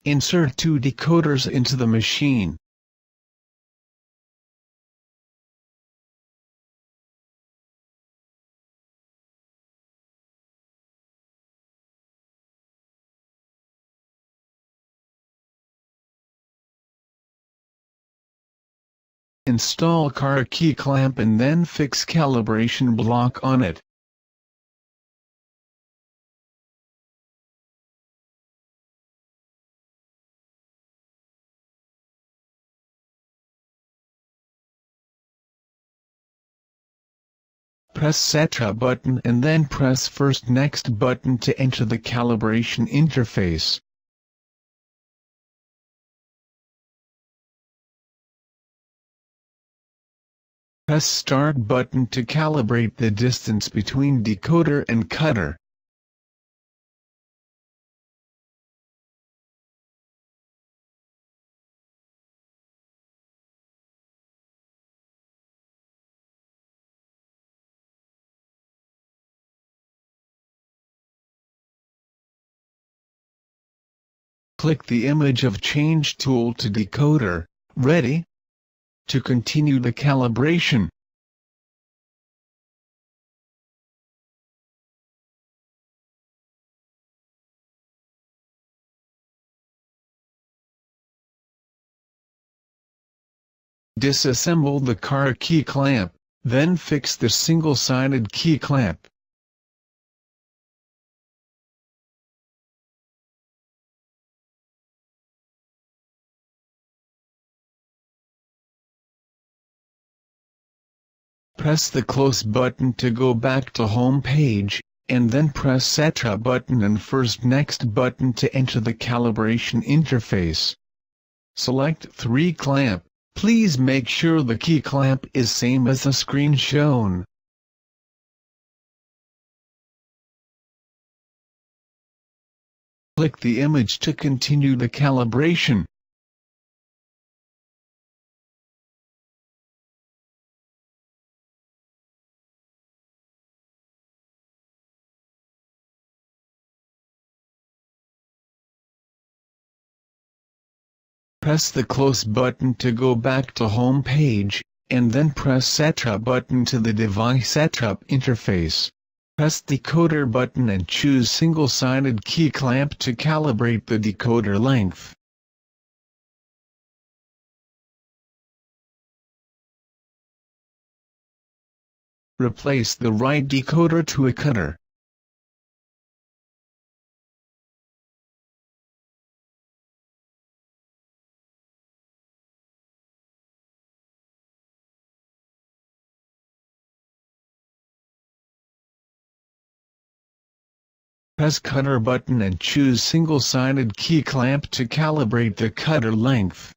Insert 2 decoders into the machine. Install car key clamp and then fix calibration block on it. Press Setup button and then press First Next button to enter the calibration interface. Press Start button to calibrate the distance between decoder and cutter. Click the image of change tool to decoder, ready to continue the calibration. Disassemble the car key clamp, then fix the single-sided key clamp. Press the Close button to go back to home page, and then press Setup button and First Next button to enter the calibration interface. Select 3 clamp. Please make sure the key clamp is same as the screen shown. Click the image to continue the calibration. Press the Close button to go back to home page, and then press Setup button to the device setup interface. Press Decoder button and choose single-sided key clamp to calibrate the decoder length. Replace the right decoder to a cutter. Press Cutter button and choose single-sided key clamp to calibrate the cutter length.